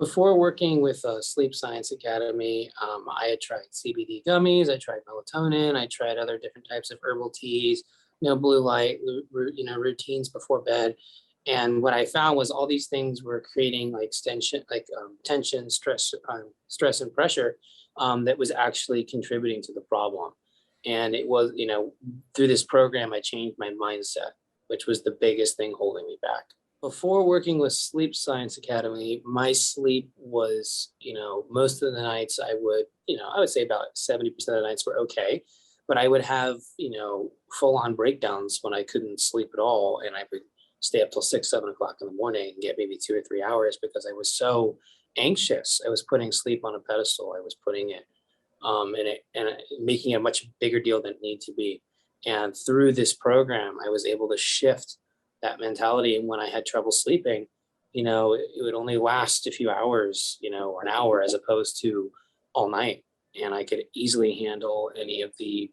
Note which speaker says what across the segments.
Speaker 1: Before working with Sleep Science Academy, I had tried CBD gummies, I tried melatonin, I tried other different types of herbal teas, blue light, routines before bed. And what I found was all these things were creating like tension, stress and pressure that was actually contributing to the problem. And it was, through this program, I changed my mindset, which was the biggest thing holding me back. Before working with Sleep Science Academy, my sleep was, most of the nights I would say about 70% of the nights were okay, but I would have, full on breakdowns when I couldn't sleep at all. And I would stay up till 6, 7 o'clock in the morning and get maybe 2 or 3 hours because I was so anxious. I was putting sleep on a pedestal. I was putting it, and making a much bigger deal than it needed to be. And through this program, I was able to shift that mentality. And when I had trouble sleeping, it would only last a few hours, or an hour as opposed to all night. And I could easily handle any of the,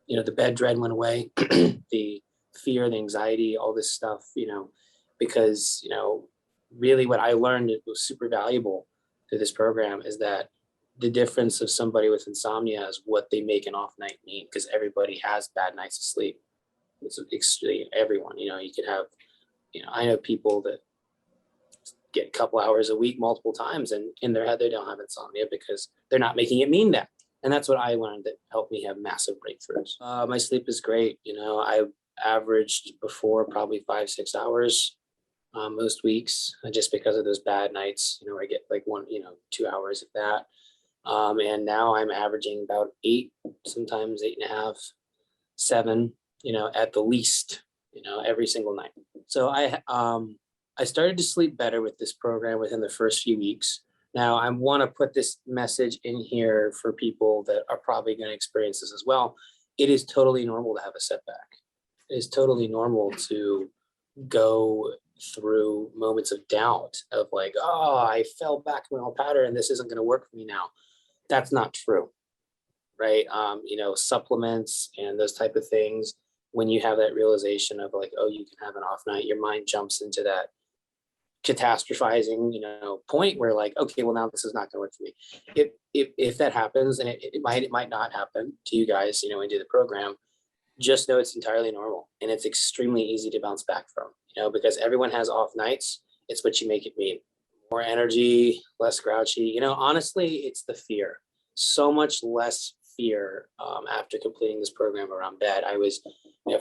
Speaker 1: the bed dread went away, the fear, the anxiety, all this stuff, because, really what I learned that was super valuable through this program is that the difference of somebody with insomnia is what they make an off night mean, because everybody has bad nights of sleep. It's extremely everyone, you could have, I know people that get a couple hours a week, multiple times, and in their head, they don't have insomnia because they're not making it mean that. And that's what I learned that helped me have massive breakthroughs. My sleep is great. I averaged before probably 5, 6 hours most weeks, just because of those bad nights. I get like 2 hours of that. And now I'm averaging about 8, sometimes 8.5, 7, at the least, every single night. So I started to sleep better with this program within the first few weeks. Now I want to put this message in here for people that are probably going to experience this as well. It is totally normal to have a setback. It is totally normal to go through moments of doubt of like, oh, I fell back in my old pattern and this isn't going to work for me now. That's not true, right? Supplements and those type of things, when you have that realization of like, oh, you can have an off night, your mind jumps into that catastrophizing, point where like, okay, well now this is not going to work for me. If that happens, and it might not happen to you guys, and do the program, just know it's entirely normal and it's extremely easy to bounce back from, because everyone has off nights. It's what you make it mean. More energy, less grouchy. Honestly, it's the fear. So much less fear after completing this program around bed. I was,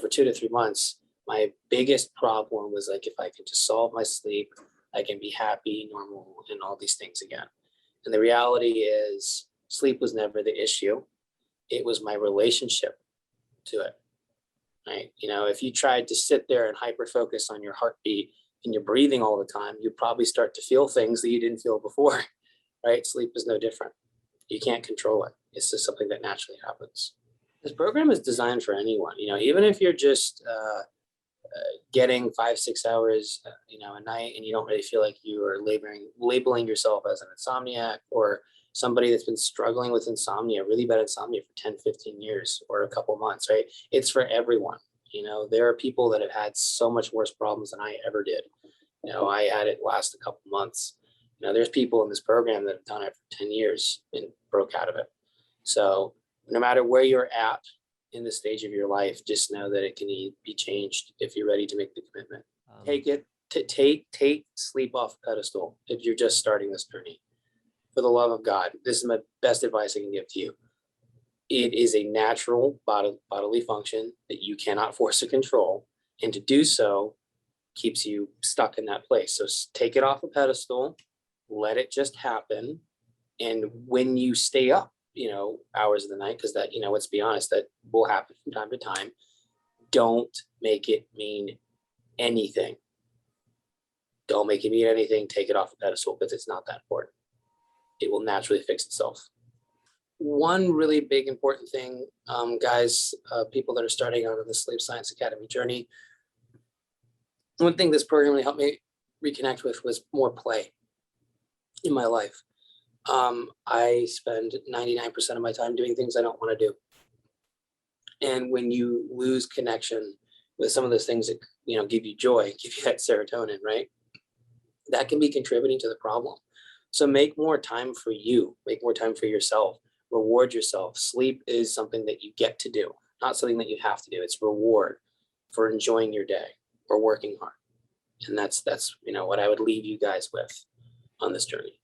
Speaker 1: for 2 to 3 months, my biggest problem was like, if I can just solve my sleep, I can be happy, normal, and all these things again. And the reality is sleep was never the issue. It was my relationship to it, right? If you tried to sit there and hyper focus on your heartbeat and your breathing all the time, you'd probably start to feel things that you didn't feel before, right? Sleep is no different. You can't control it. It's just something that naturally happens. This program is designed for anyone, even if you're just getting 5, 6 hours, a night, and you don't really feel like you are labeling yourself as an insomniac, or somebody that's been struggling with insomnia, really bad insomnia for 10, 15 years or a couple months, right? It's for everyone. There are people that have had so much worse problems than I ever did. I had it last a couple months. There's people in this program that have done it for 10 years and broke out of it. So no matter where you're at in the stage of your life, just know that it can be changed if you're ready to make the commitment. Take sleep off the pedestal if you're just starting this journey. For the love of God, this is my best advice I can give to you. It is a natural bodily function that you cannot force or control, and to do so keeps you stuck in that place. So take it off a pedestal, let it just happen. And when you stay up, hours of the night, because that, let's be honest, that will happen from time to time, don't make it mean anything. Don't make it mean anything. Take it off the pedestal because it's not that important. It will naturally fix itself. One really big important thing, guys, people that are starting out on the Sleep Science Academy journey, one thing this program really helped me reconnect with was more play in my life. I spend 99% of my time doing things I don't want to do. And when you lose connection with some of those things that, give you joy, give you that serotonin, right? That can be contributing to the problem. So make more time for you, make more time for yourself, reward yourself. Sleep is something that you get to do, not something that you have to do. It's reward for enjoying your day or working hard. And that's what I would leave you guys with on this journey.